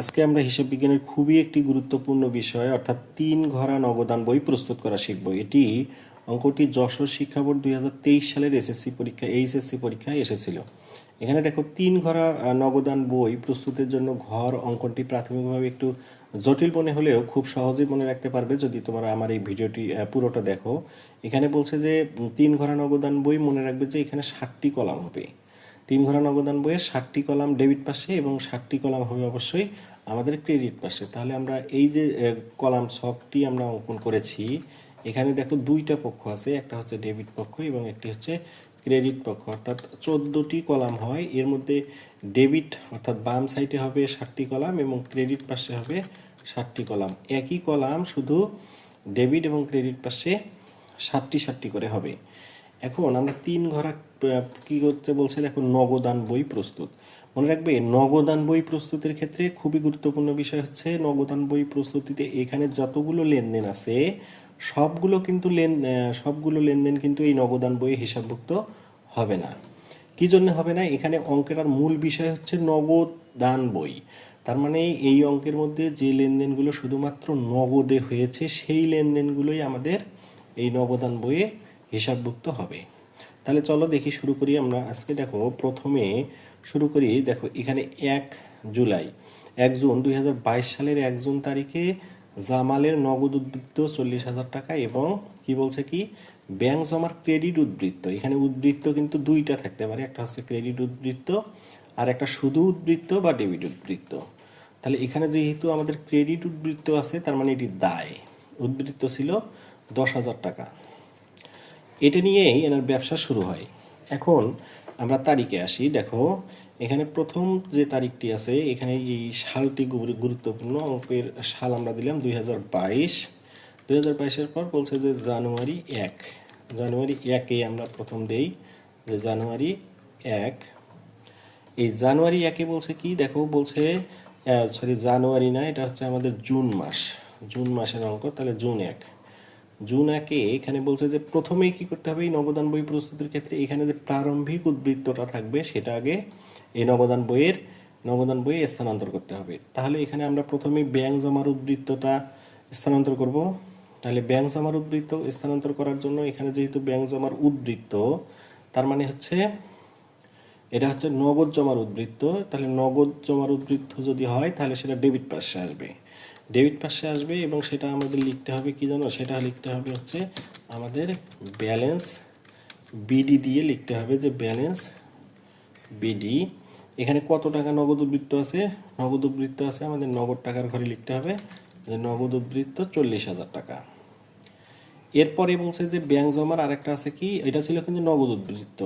আজকে আমরা হিসাব বিজ্ঞানের খুবই একটি গুরুত্বপূর্ণ বিষয় অর্থাৎ 3 ঘরা নগদান বই প্রস্তুত করা শিখব। এটি অঙ্কটি যশোর শিক্ষা বোর্ড 2023 সালের এসএসসি পরীক্ষা এইচএসসি পরীক্ষায় এসেছিল। এখানে দেখো 3 ঘরা নগদান বই প্রস্তুতের জন্য ঘর অঙ্কনটি প্রাথমিকভাবে একটু জটিল মনে হলেও খুব সহজেই মনে রাখতে পারবে যদি তোমরা আমার এই ভিডিওটি পুরোটা দেখো। এখানে বলছে যে 3 ঘরা নগদান বই মনে রাখবে যে এখানে 60টি কলাম হবে। 3 ঘরা নগদান বইয়ের 60টি কলাম ডেবিট পাশে এবং 60টি কলাম হবে অবশ্যই আমাদের ক্রেডিট পাশে। তাহলে আমরা এই যে কলাম ছকটি আমরা অঙ্কন করেছি, এখানে দেখো দুইটা পক্ষ আছে, একটা হচ্ছে ডেবিট পক্ষ এবং একটি হচ্ছে ক্রেডিট পক্ষ, অর্থাৎ 14টি কলাম হয়। এর মধ্যে ডেবিট অর্থাৎ বাম সাইডে হবে 60টি কলাম এবং ক্রেডিট পাশে হবে 60টি কলাম। একই কলাম শুধু ডেবিট এবং ক্রেডিট পাশে 60টি করে হবে। এখন আমরা 3 ঘরা কী করতে বলছে দেখো, নগদান বই প্রস্তুত। মনে রাখবে নগদান বই প্রস্তুতের ক্ষেত্রে খুবই গুরুত্বপূর্ণ বিষয় হচ্ছে নগদান বই প্রস্তুতিতে এখানে যতগুলো লেনদেন আছে সবগুলো লেনদেন কিন্তু এই নগদান বইয়ে হিসাবভুক্ত হবে না। কী জন্য হবে না? এখানে অঙ্কের আর মূল বিষয় হচ্ছে নগদান বই। তার মানে এই অঙ্কের মধ্যে যে লেনদেনগুলো শুধুমাত্র নগদে হয়েছে সেই লেনদেনগুলোই আমাদের এই নগদান বইয়ে হিসাবভুক্ত হবে। তাহলে চলো দেখি, শুরু করি আমরা আজকে। দেখো প্রথমে শুরু করি, দেখো এখানে 1 জুন 2022 সালের 1 জুন তারিখে জামালের নগদ উদ্বৃত্ত 40,000 টাকা এবং কি বলছে কি ব্যাংক জমার ক্রেডিট উদ্বৃত্ত। এখানে উদ্বৃত্ত কিন্তু দুইটা থাকতে পারে, একটা হচ্ছে ক্রেডিট উদ্বৃত্ত আর একটা শুধু উদ্বৃত্ত বা ডেবিট উদ্বৃত্ত। তাহলে এখানে যেহেতু আমাদের ক্রেডিট উদ্বৃত্ত আছে তার মানে এটি দায়। উদ্বৃত্ত ছিল 10,000 টাকা। এটা নিয়েই এনার ব্যবসা শুরু হয়। এখন আমরা তারিখে আসি। দেখো এখানে প্রথম যে তারিখটি আছে, এখানে এই সালটি গুরুত্বপূর্ণ। অঙ্কের সাল আমরা দিলাম 2022। 2022-এর পর বলছে যে জানুয়ারি 1 আমরা প্রথম দেই যে জানুয়ারি 1। এই জানুয়ারি 1-এ বলছে কি দেখো, বলছে জানুয়ারি না, এটা হচ্ছে আমাদের জুন মাসের অঙ্ক। তাহলে জুন 1-এ এখানে বলছে যে প্রথমেই কি করতে হবে এই নগদান বই প্রস্তুতির ক্ষেত্রে, এখানে যে প্রারম্ভিক উদ্বৃত্তটা থাকবে সেটা আগে এই নগদান বইয়ে স্থানান্তর করতে হবে। তাহলে এখানে আমরা প্রথমেই ব্যাংক জমার উদ্বৃত্তটা স্থানান্তর করব। তাহলে ব্যাংক জমার উদ্বৃত্ত স্থানান্তর করার জন্য এখানে যেহেতু ব্যাংক জমার উদ্বৃত্ত, তার মানে হচ্ছে এটা হচ্ছে নগদ জমার উদ্বৃত্ত। তাহলে নগদ জমার উদ্বৃত্ত যদি হয় তাহলে সেটা ডেবিট পাশে আসবে এবং সেটা আমাদের লিখতে হবে কি জানো, সেটা লিখতে হবে হচ্ছে আমাদের ব্যালেন্স বিডি দিয়ে লিখতে হবে যে ব্যালেন্স বিডি। এখানে কত টাকা নগদ উদ্বৃত্ত আছে? আমাদের নগদ টাকার ঘরে লিখতে হবে যে নগদ উদ্বৃত্ত 40,000 টাকা। এরপরে বলছে যে ব্যাংক জমার আরেকটা আছে কি, এটা ছিল কিন্তু নগদ উদ্বৃত্ত,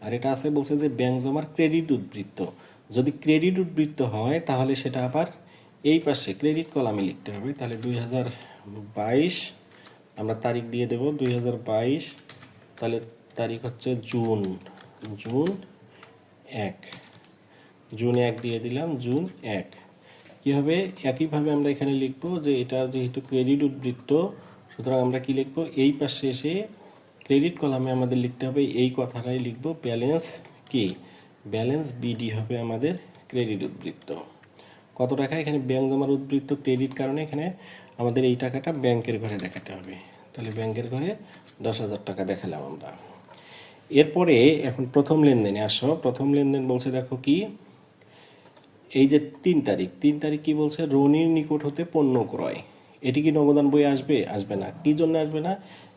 আর এটা আছে বলছে যে ব্যাংক জমার ক্রেডিট উদ্বৃত্ত। যদি ক্রেডিট উদ্বৃত্ত হয় তাহলে সেটা আবার এই পাশে ক্রেডিট কলামে লিখতে হবে। তাহলে 2022 আমরা তারিখ দিয়ে দেব 2022। তাহলে তারিখ হচ্ছে জুন 1 দিয়ে দিলাম জুন 1। কী হবে? একইভাবে আমরা এখানে লিখব যে এটা যেহেতু ক্রেডিট উদ্বৃত্ত, সুতরাং আমরা কি লিখব, এই পাশে এসে ক্রেডিট কলামে আমাদের লিখতে হবে এই কথাটাই লিখব, ব্যালেন্স বিডি হবে আমাদের ক্রেডিট উদ্বৃত্ত। কত টাকা? এখানে ব্যাংক জমার উদ্বৃত্ত ক্রেডিট, কারণে এখানে আমাদের এই টাকাটা ব্যাংকের ঘরে দেখাতে হবে। তাহলে ব্যাংকের ঘরে 10,000 টাকা দেখালাম আমরা। এরপরে এখন প্রথম লেনদেনে আসো। প্রথম লেনদেন বলছে দেখো কি, এই যে 3 তারিখ কি বলছে, রনির নিকট হতে পণ্য ক্রয়। এটি কি নগদান বই আসবে না। কি জন্য আসবে না?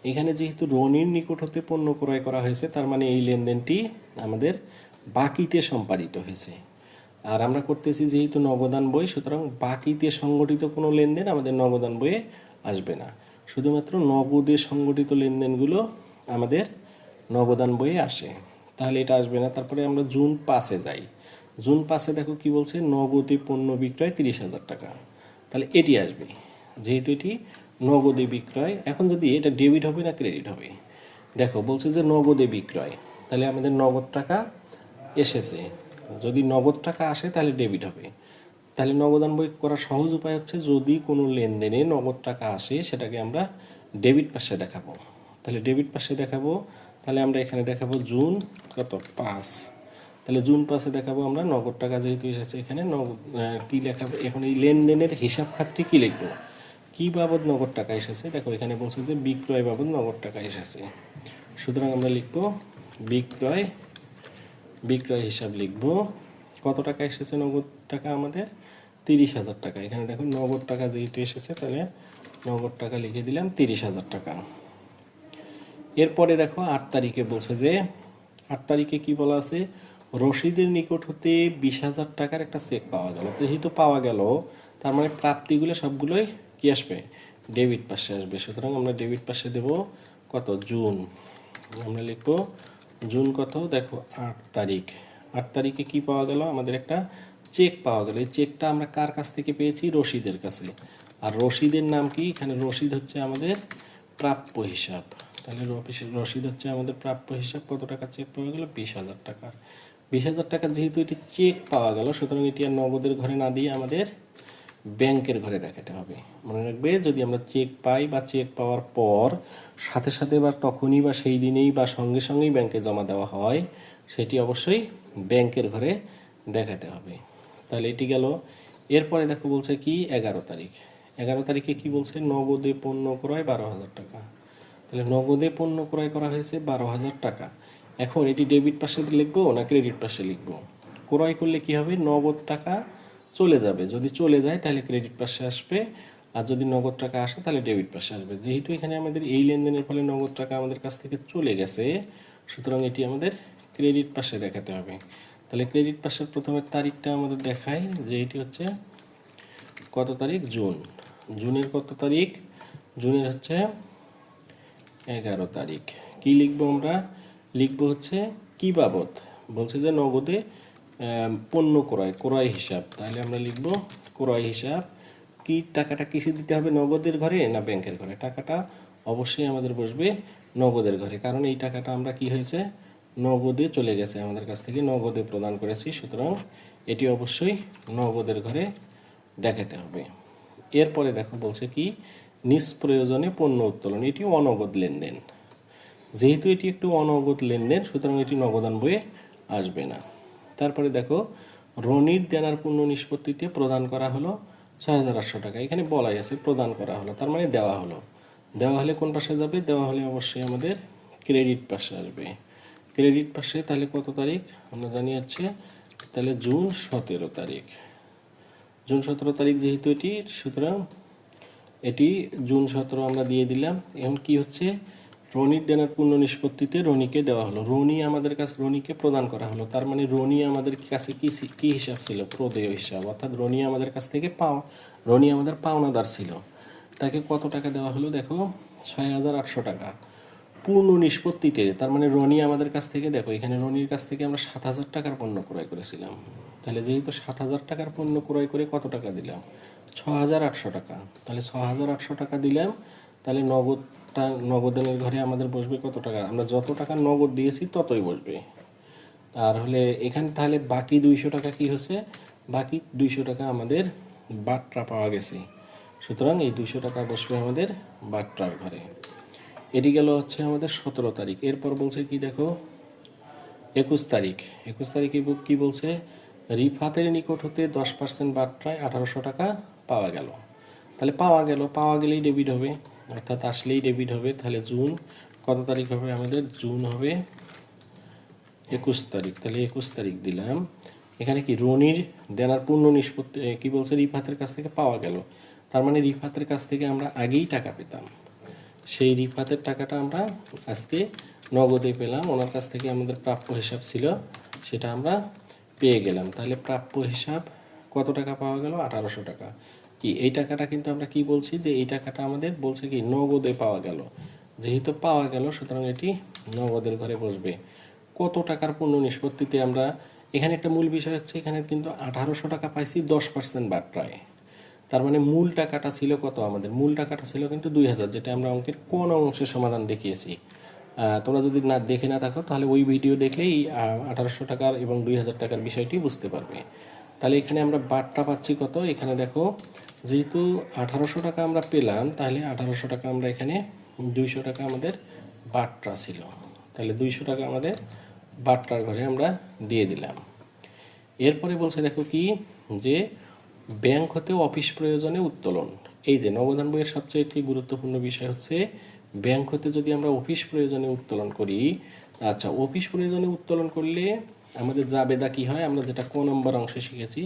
এখানে যেহেতু রনির নিকট হতে পণ্য ক্রয় করা হয়েছে তার মানে এই লেনদেনটি আমাদের বাকিতে সম্পাদিত হয়েছে। আর আমরা করতেছি যেহেতু নগদান বই, সুতরাং বাকিতে সংগঠিত কোনো লেনদেন আমাদের নগদান বইয়ে আসবে না। শুধুমাত্র নগদে সংগঠিত লেনদেনগুলো আমাদের নগদান বইয়ে আসে। তাহলে এটা আসবে না। তারপরে আমরা জুন 5-এ যাই। জুন 5-এ দেখো কি বলছে, নগদে পণ্য বিক্রয় 30,000 টাকা। তাহলে এটি আসবে, যেহেতু এটি নগদে বিক্রয়। এখন যদি এটা ডেবিট হবে না ক্রেডিট হবে, দেখো বলছে যে নগদে বিক্রয়, তাহলে আমাদের নগদ টাকা এসেছে। যদি নগদ টাকা আসে তাহলে ডেবিট হবে। তাহলে নগদান বই করার সহজ উপায় হচ্ছে যদি কোনো লেনদেনে নগদ টাকা আসে সেটাকে আমরা ডেবিট পাশে দেখাবো। তাহলে ডেবিট পাশে দেখাবো, তাহলে আমরা এখানে দেখাবো জুন 5। তাহলে জুন 5-এ দেখাবো আমরা নগদ টাকা যেহেতু এসেছে এখানে কী লেখাবো এখন এই লেনদেনের হিসাব খাতটি কী লিখবো, কী বাবদ নগদ টাকা এসেছে। দেখো এখানে বলছে যে বিক্রয় বাবদ নগদ টাকা এসেছে, সুতরাং আমরা লিখবো বিক্রয় হিসাব লিখবো। কত টাকা এসেছে নগদ টাকা আমাদের 30,000 টাকা। এখানে দেখো নগদ টাকা যেহেতু এসেছে তাহলে নগদ টাকা লিখে দিলাম 30,000 টাকা। এরপরে দেখো 8 তারিখে বলছে যে 8 তারিখে কি বলা আছে, রশিদের নিকট হতে 20,000 টাকার একটা চেক পাওয়া গেল। তো যেহেতু পাওয়া গেল তার মানে প্রাপ্তিগুলো সবগুলোই কি আসবে, ডেবিট পাশে আসবে। সুতরাং আমরা ডেবিট পাশে দেব কত, জুন। আমরা লিখব জুন কত, দেখো 8 তারিখ। 8 তারিখে কি পাওয়া গেল, আমাদের একটা চেক পাওয়া গেল। এই চেকটা আমরা কার কাছ থেকে পেয়েছি, রশিদের কাছে। আর রশিদের নাম কি, এখানে রশিদ হচ্ছে আমাদের প্রাপ্য হিসাব। তাহলে রশিদ হচ্ছে আমাদের প্রাপ্য হিসাব। কত টাকা চেক পাওয়া গেল, 20,000 টাকা। 20,000 টাকা যেহেতু এটি চেক পাওয়া গেল সুতরাং এটি আর নগদের ঘরে না দিয়ে আমাদের ব্যাংকের ঘরে দেখাতে হবে। মনে রাখবে, যদি আমরা চেক পাই বা চেক পাওয়ার পর সাথে সাথে বা তখনই বা সেই দিনেই বা সঙ্গে সঙ্গেই ব্যাংকে জমা দেওয়া হয়, সেটি অবশ্যই ব্যাংকের ঘরে দেখাতে হবে। তাহলে এটি গেল। এরপরে দেখো বলছে কি 11 তারিখ। 11 তারিখে কি বলছে, নগদে পণ্য ক্রয় 12,000 টাকা। তাহলে নগদে পণ্য ক্রয় করা হয়েছে 12,000 টাকা। এখন এটি ডেবিট পাশে লিখবো না ক্রেডিট পাশে লিখবো। ক্রয় করলে কি হবে, নগদ টাকা চলে যাবে, যদি চলে যায় তাহলে ক্রেডিট পাশে আসবে, আর যদি নগদ টাকা আসে তাহলে ডেবিট পাশে আসবে। যেহেতু এখানে আমাদের এই লেনদেনের ফলে নগদ টাকা আমাদের কাছ থেকে চলে গেছে সুতরাং এটি আমাদের ক্রেডিট পাশে দেখাতে হবে। তাহলে ক্রেডিট পাশের প্রথমে তারিখটা আমাদের দেখায় যে এটি হচ্ছে কত তারিখ, জুন। জুনের কত তারিখ, জুনের হচ্ছে 11 তারিখ। কি লিখবো আমরা, লিখবো হচ্ছে কি বাবদ, বলছে যে নগদে পণ্য ক্রয় হিসাব। তাহলে আমরা লিখবো ক্রয় হিসাব। কি টাকাটা কিসে দিতে হবে, নগদের ঘরে না ব্যাংকের ঘরে, টাকাটা অবশ্যই আমাদের বসবে নগদের ঘরে, কারণ এই টাকাটা আমরা কি হয়েছে, নগদে চলে গেছে আমাদের কাছ থেকে, নগদে প্রদান করেছি, সুতরাং এটি অবশ্যই নগদের ঘরে দেখাতে হবে। এরপরে দেখো বলছে কি নিষ্প্রয়োজনে পণ্য উত্তোলন, এটি অনগদ লেনদেন। যেহেতু এটি একটু অনগদ লেনদেন সুতরাং এটি নগদান বইয়ে আসবে না। তারপরে দেখো রনির দেনার পূর্ণ নিষ্পত্তিতে প্রদান করা হলো 6,800 টাকা। এখানে বলাই আছে প্রদান করা হলো, তার মানে দেওয়া হলো। দেওয়া হলে কোন পাশে যাবে, দেওয়া হলে অবশ্যই আমাদের ক্রেডিট পাশে আসবে। ক্রেডিট পাশে তাহলে কত তারিখ আমরা জানি হচ্ছে, তাহলে জুন 17 তারিখ। জুন 17 তারিখ যেহেতু এটি, সুতরাং এটি জুন 17 আমরা দিয়ে দিলাম। এখন কি হচ্ছে, রনির দেনার পূর্ণ নিষ্পত্তিতে রনিকে দেওয়া হলো, রনি আমাদের কাছে, রনিকে প্রদান করা হলো। তার মানে রনি আমাদের কাছে কি হিসাব ছিল, প্রদেয় হিসাব, অর্থাৎ রনি আমাদের কাছ থেকে রনি আমাদের পাওনাদার ছিল। তাকে কত টাকা দেওয়া হলো, দেখো 6,800 টাকা পূর্ণ নিষ্পত্তিতে। তার মানে রনি আমাদের কাছ থেকে, দেখো এখানে রনির কাছ থেকে আমরা 7,000 টাকার পণ্য ক্রয় করেছিলাম। তাহলে যেহেতু 7,000 টাকার পণ্য ক্রয় করে কত টাকা দিলাম, 6,800 টাকা। তাহলে 6,800 টাকা দিলাম। তাহলে নগদের ঘরে আমাদের বসবে কত টাকা, আমরা যত টাকা নগদ দিয়েছি ততই বসবে। আর হলে এখানে তাহলে বাকি 200 টাকা কি হচ্ছে, বাকি 200 টাকা আমাদের বাট্রা পাওয়া গেছে, সুতরাং এই 200 টাকা বসবে আমাদের বাট্রার ঘরে। এটি গেল হচ্ছে আমাদের 17 তারিখ। এরপর বলছে কি দেখো 21 তারিখ। 21 তারিখে কি বলছে, রিফাতের নিকট হতে 10% বাট্রায় 1,800 টাকা পাওয়া গেল। তাহলে পাওয়া গেলেই ডেবিট হবে, অর্থাৎ আসলেই ডেবিট হবে। তাহলে জুন কত তারিখ হবে আমাদের, জুন হবে 21 তারিখ। তাহলে 21 তারিখ দিলাম। এখানে কি রনির দেনার পূর্ণ নিষ্পত্তি কি বলছে, রিফাতের কাছ থেকে পাওয়া গেল। তার মানে রিফাতের কাছ থেকে আমরা আগেই টাকা পেতাম, সেই রিফাতের টাকাটা আমরা আজকে নগদে পেলাম। ওনার কাছ থেকে আমাদের প্রাপ্য হিসাব ছিল, সেটা আমরা পেয়ে গেলাম। তাহলে প্রাপ্য হিসাব কত টাকা পাওয়া গেল, 1,800 টাকা। কি এই টাকাটা কিন্তু আমরা কি বলছি, যে এই টাকাটা আমাদের বলছে কি নগদে পাওয়া গেল। যেহেতু পাওয়া গেল সুতরাং এটি নগদের ঘরে বসবে। কত টাকার পূর্ণ নিষ্পত্তিতে আমরা, এখানে একটা মূল বিষয় হচ্ছে, এখানে কিন্তু 1,800 টাকা পাইছি 10% বাট্রায়। তার মানে মূল টাকাটা ছিল কত, আমাদের মূল টাকাটা ছিল কিন্তু 2,000, যেটা আমরা অঙ্কের কোন অংশের সমাধান দেখিয়েছি। তোমরা যদি দেখে না থাকো তাহলে ওই ভিডিও দেখলেই 1,800 টাকার এবং 2,000 টাকার বিষয়টি বুঝতে পারবে। তাহলে এখানে আমরা বাট্রা পাচ্ছি কত, এখানে দেখো যেহেতু 1,800 টাকা আমরা পেলাম, তাহলে 1,800 টাকা আমরা এখানে 200 টাকা আমাদের বাট্রা ছিল। তাহলে 200 টাকা আমাদের বাট্টার ঘরে আমরা দিয়ে দিলাম। এরপরে বলছে দেখো কি, যে ব্যাংক হতে অফিস প্রয়োজনে উত্তোলন। এই যে নগদান বইয়ের সবচেয়ে একটি গুরুত্বপূর্ণ বিষয় হচ্ছে ব্যাংক হতে যদি আমরা অফিস প্রয়োজনে উত্তোলন করি। আচ্ছা, অফিস প্রয়োজনে উত্তোলন করলে আমাদের জাবেদা কি হয়, আমরা যেটা ক নম্বর অংশে শিখেছি,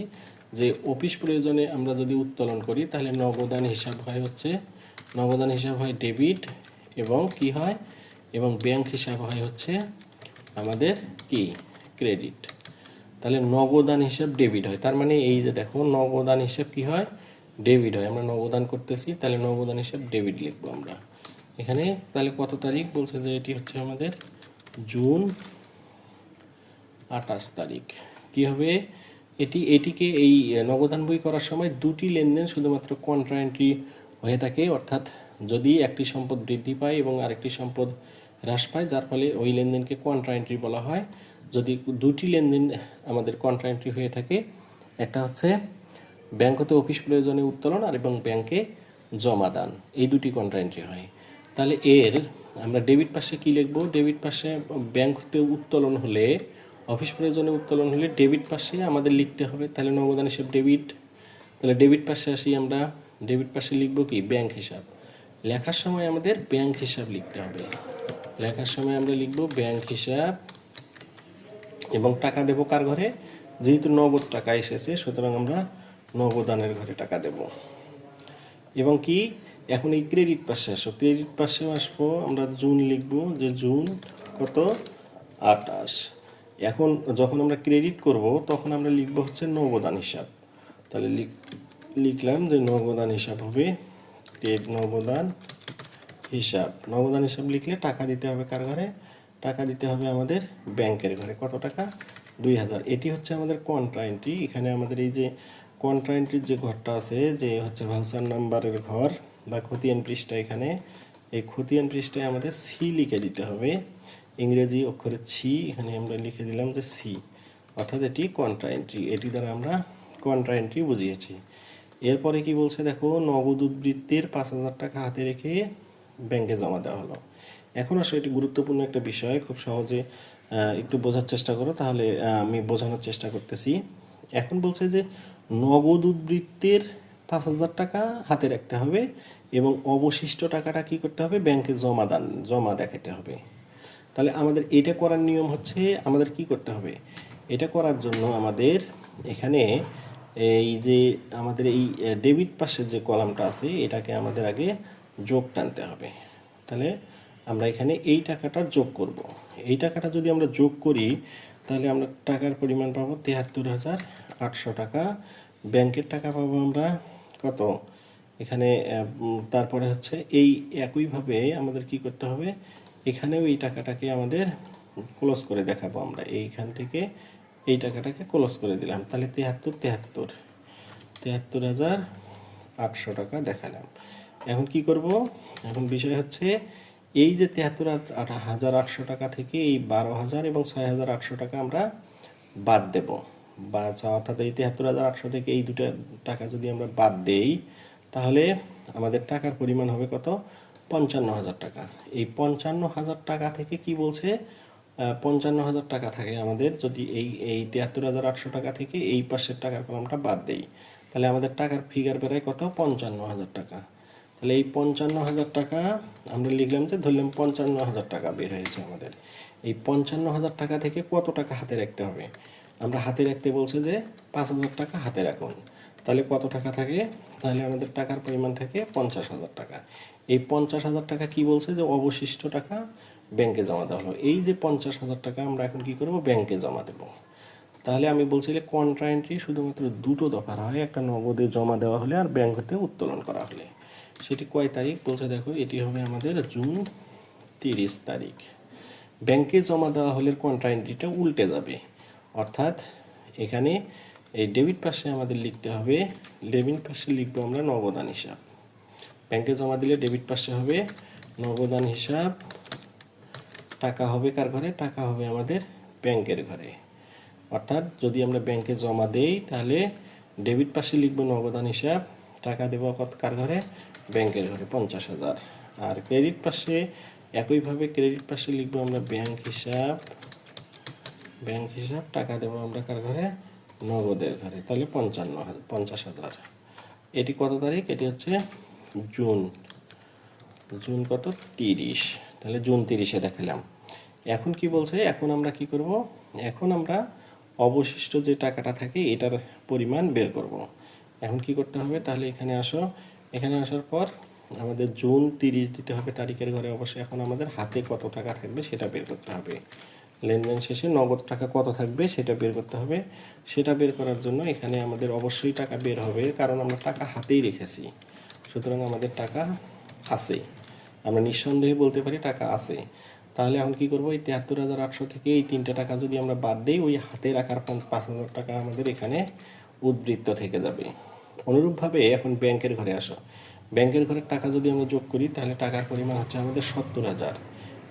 যে অফিস প্রয়োজনে আমরা যদি উত্তোলন করি তাহলে নগদান হিসাব হয় হচ্ছে, নগদান হিসাব হয় ডেবিট, এবং কি হয়, এবং ব্যাংক হিসাব হয় হচ্ছে আমাদের কি, ক্রেডিট। তাহলে নগদান হিসাব ডেবিট হয়, তার মানে এই যে দেখো নগদান হিসাব কি হয়, ডেবিট হয়। আমরা নগদান করতেছি, তাহলে নগদান হিসাব ডেবিট লিখবো আমরা এখানে। তাহলে কত তারিখ বলছে, যে এটি হচ্ছে আমাদের জুন 28 তারিখ। কি হবে, এটিকে এই নগদান বই করার সময় দুটি লেনদেন শুধুমাত্র কন্ট্রা এন্ট্রি হয়ে থাকে, অর্থাৎ যদি একটি সম্পদ বৃদ্ধি পায় এবং আরেকটি সম্পদ হ্রাস পায়, যার ফলে ওই লেনদেনকে কন্ট্রা এন্ট্রি বলা হয়। যদি দুটি লেনদেন আমাদের কন্ট্রা এন্ট্রি হয়ে থাকে, একটা হচ্ছে ব্যাংক হতে অফিস প্রয়োজনে উত্তোলন আর এবং ব্যাংকে জমা দান, এই দুটি কন্ট্রা এন্ট্রি হয়। তাহলে এর আমরা ডেবিট পাশে কি লিখব, ডেবিট পাশে ব্যাংক হতে উত্তোলন হলে, অফিস প্রয়োজনে উত্তোলন হলে ডেবিট পাশে আমাদের লিখতে হবে, তাহলে নগদান হিসাব ডেবিট। তাহলে ডেবিট পাশে আসি আমরা, ডেবিট পাশে লিখব কি, ব্যাংক হিসাব। লেখার সময় আমাদের ব্যাংক হিসাব লিখতে হবে, লেখার সময় আমরা লিখব ব্যাংক হিসাব, এবং টাকা দেব কার ঘরে, যেহেতু নগদ টাকা এসেছে সুতরাং আমরা নগদানের ঘরে টাকা দেব। এবং কি, এখন এই ক্রেডিট পাশে আসো, ক্রেডিট পাশেও আসবো, আমরা জুন লিখব, যে জুন কত, 28। এখন যখন আমরা ক্রেডিট করব তখন আমরা লিখব হচ্ছে নগদান হিসাব। তাহলে লিখলাম যে নগদান হিসাব হবে, নগদান হিসাব। নগদান হিসাব লিখলে টাকা দিতে হবে কার ঘরে, টাকা দিতে হবে আমাদের ব্যাংকের ঘরে। কত টাকা, 2000। এটি হচ্ছে আমাদের কন্ট্রা এন্ট্রি। এখানে আমাদের এই যে কন্ট্রা এন্ট্রির যে ঘরটা আছে, যে হচ্ছে ভাউচার নাম্বারের ঘর বা খতিয়ান পৃষ্ঠা, এখানে এই খতিয়ান পৃষ্ঠায় আমাদের সি লিখে দিতে হবে, ইংরেজি অক্ষরে ছি, এখানে আমরা লিখে দিলাম যে সি, অর্থাৎ এটি কন্ট্রা এন্ট্রি। এটি দ্বারা আমরা কন্ট্রা এন্ট্রি বুঝিয়েছি। এরপরে কি বলছে দেখো, নগদ উদ্বৃত্তের 5000 টাকা হাতে রেখে ব্যাংকে জমা দেওয়া হলো। এখন আসলে এটি গুরুত্বপূর্ণ একটা বিষয়, খুব সহজে একটু বোঝার চেষ্টা করো, তাহলে আমি বোঝানোর চেষ্টা করতেছি। এখন বলছে যে নগদ উদ্বৃত্তের 5000 টাকা হাতে রাখতে হবে এবং অবশিষ্ট টাকাটা কি করতে হবে, ব্যাংকে জমা দেখাতে হবে। তাহলে আমাদের এটা করার নিয়ম হচ্ছে, আমাদের কি করতে হবে, এটা করার জন্য আমাদের এখানে এই যে আমাদের এই ডেবিট পাশের যে কলামটা আছে এটাকে আমাদের আগে যোগ টানতে হবে। তাহলে আমরা এখানে এই টাকাটার যোগ করব। এই টাকাটা যদি আমরা যোগ করি তাহলে আমরা টাকার পরিমাণ পাবো 73,800 টাকা। ব্যাংকের টাকা পাবো আমরা কত, এখানে তারপরে হচ্ছে এই একইভাবে আমাদের কি করতে হবে, এখানেও এই টাকাটাকে আমাদের ক্লোজ করে দেখাবো আমরা, এইখান থেকে এই টাকাটাকে ক্লোজ করে দিলাম। তাহলে 73,800 টাকা দেখালাম। এখন কি করব, এখন বিষয় হচ্ছে এই যে 73,800 টাকা থেকে এই 12,000 এবং 6,800 টাকা আমরা বাদ দেব, বা অর্থাৎ এই 73,800 থেকে এই দুটো টাকা যদি আমরা বাদ দেই তাহলে আমাদের টাকার পরিমাণ হবে কত, 55,000 টাকা। এই 55,000 টাকা থেকে কি বলছে, 55,000 টাকা থাকে আমাদের, যদি এই 73,800 টাকা থেকে এই পাশের টাকার কলমটা বাদ দেই তাহলে আমাদের টাকার ফিগার বেরোয় কত, 55,000 টাকা। তাহলে এই 55,000 টাকা আমরা লিখলাম, যে ধরলাম 55,000 টাকা বের হয়েছে আমাদের। এই 55,000 টাকা থেকে কত টাকা হাতে রাখতে হবে, আমরা হাতে রাখতে বলছে যে 5,000 টাকা হাতে রাখুন। তাহলে কত টাকা থাকে, তাহলে আমাদের টাকার পরিমাণ থাকে 50,000 টাকা। এই 50,000 টাকা কি বলছে, যে অবশিষ্ট টাকা ব্যাংকে জমা দেওয়া হলো। এই যে 50,000 টাকা আমরা এখন কি করব, ব্যাংকে জমা দেব। তাহলে আমি বলছি যে কন্ট্রা এন্ট্রি শুধুমাত্র দুটো দফার হয়, একটা নগদে জমা দেওয়া হলে আর ব্যাংক হতে উত্তোলন করা হলে। সেটি কয় তারিখ বলছে দেখো, এটি হবে আমাদের জুন 30 তারিখ। ব্যাংকে জমা দেওয়া হলে কন্ট্রা এন্ট্রিটা উল্টে যাবে, অর্থাৎ এখানে এই ডেবিট পাশে আমাদের লিখতে হবে, ডেবিট পাশে লিখবো আমরা নগদান হিসাব। ব্যাংকে জমা দিলে ডেবিট পাশে হবে নগদান হিসাব, টাকা হবে কার ঘরে, টাকা হবে আমাদের ব্যাংকের ঘরে। অর্থাৎ যদি আমরা ব্যাংকে জমা দেই তাহলে ডেবিট পাশে লিখবো নগদান হিসাব, টাকা দেবো কার ঘরে, ব্যাংকের ঘরে 50,000। আর ক্রেডিট পাশে একইভাবে ক্রেডিট পাশে লিখবো আমরা ব্যাংক হিসাব, ব্যাংক হিসাব টাকা দেবো আমরা কার ঘরে, নগদের ঘরে। তাহলে 50,000। এটি কত তারিখ, এটি হচ্ছে জুন, জুন কত 30, তাহলে জুন 30-এ দেখালাম। এখন কি বলছে, এখন আমরা কি করব, এখন আমরা অবশিষ্ট যে টাকাটা থাকে এটার পরিমাণ বের করব। এখন কি করতে হবে, তাহলে এখানে আসো, এখানে আসার পর আমাদের জুন 30 দিতে হবে তারিখের ঘরে। অবশ্যই এখন আমাদের হাতে কত টাকা থাকবে সেটা বের করতে হবে। লেনদেন শেষে নগদ টাকা কত থাকবে সেটা বের করতে হবে। সেটা বের করার জন্য এখানে আমাদের অবশ্যই টাকা বের হবে, কারণ আমরা টাকা হাতেই রেখেছি, সুতরাং আমাদের টাকা আছে, আমরা নিঃসন্দেহে বলতে পারি টাকা আছে। তাহলে এখন কি করব, এই 73,800 থেকে এই 3টা টাকা যদি আমরা বাদ দিই, ওই হাতে রাখার 5,000 টাকা আমাদের এখানে উদ্বৃত্ত থেকে যাবে। অনুরূপভাবে এখন ব্যাংকের ঘরে আসো, ব্যাংকের ঘরের টাকা যদি আমরা যোগ করি তাহলে টাকার পরিমাণ হচ্ছে আমাদের 70,000।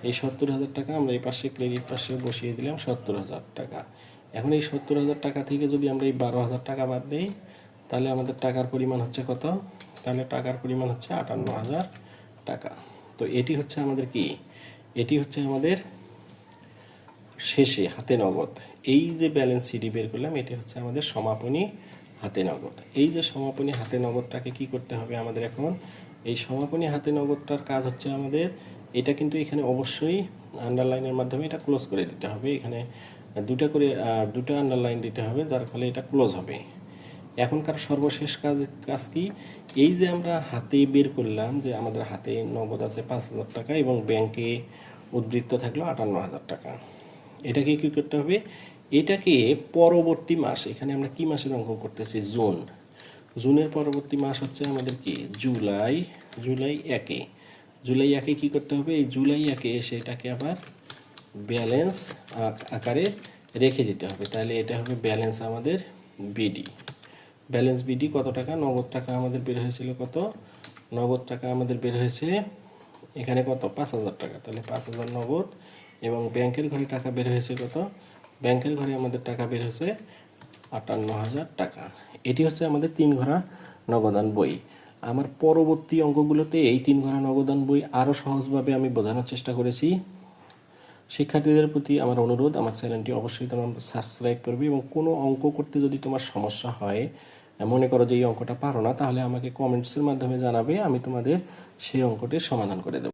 এই 70,000 টাকা আমরা এই পাশে ক্রেডিট পাশে বসিয়ে দিলাম 70,000 টাকা। এখন এই 70,000 টাকা থেকে যদি আমরা এই 12,000 টাকা বাদ দিই তাহলে আমাদের টাকার পরিমাণ হচ্ছে কত, তাহলে টাকার পরিমাণ হচ্ছে 58,000 টাকা। তো এটি হচ্ছে আমাদের কি, এটি হচ্ছে আমাদের শেষে হাতে নগদ। এই যে ব্যালেন্স সিডি বের করলাম এটি হচ্ছে আমাদের সমাপনী হাতে নগদ। এই যে সমাপনী হাতে নগদটাকে কি করতে হবে আমাদের, এখন এই সমাপনী হাতে নগদটার কাজ হচ্ছে আমাদের, এটা কিন্তু এখানে অবশ্যই আন্ডারলাইনের মাধ্যমে এটা ক্লোজ করে দিতে হবে। এখানে দুটো আন্ডারলাইন দিতে হবে, যার ফলে এটা ক্লোজ হবে। এখনকার সর্বশেষ কাজ কি, এই যে আমরা হাতে বের করলাম যে আমাদের হাতে নগদ আছে 5,000 টাকা এবং ব্যাংকে উদ্বৃত্ত থাকলো 58,000 টাকা, এটাকে কী করতে হবে, এটাকে পরবর্তী মাস, এখানে আমরা কি মাসের অঙ্ক করতেছি, জুন, জুনের পরবর্তী মাস হচ্ছে আমাদের কি জুলাই, জুলাই 1-এ, জুলাই 1-এ কী করতে হবে, এই জুলাই 1-এ এসে এটাকে আবার ব্যালেন্স আকারে রেখে দিতে হবে। তাহলে এটা হবে ব্যালেন্স আমাদের বিডি, ব্যালেন্স বিডি কত টাকা, নগদ টাকা আমাদের বের হয়েছিল কত, নগদ টাকা আমাদের বের হয়েছে এখানে কত 5,000 টাকা, তাহলে 5,000 নগদ, এবং ব্যাংকের ঘরে টাকা বের হয়েছে কত, ব্যাংকের ঘরে আমাদের টাকা বের হয়েছে 58,000 টাকা। এটি হচ্ছে আমাদের 3 ঘরা নগদান বই। আমার পরবর্তী অঙ্কগুলোতে এই 3 ঘরা নগদান বই আরও সহজভাবে আমি বোঝানোর চেষ্টা করেছি। শিক্ষার্থীদের প্রতি আমার অনুরোধ, আমার চ্যানেলটি অবশ্যই তোমরা সাবস্ক্রাইব করবে, এবং কোনো অঙ্ক করতে যদি তোমার সমস্যা হয়, মনে করো যে এই অঙ্কটা পারো না, তাহলে আমাকে কমেন্টসের মাধ্যমে জানাবে, আমি তোমাদের সেই অঙ্কটির সমাধান করে দেবো।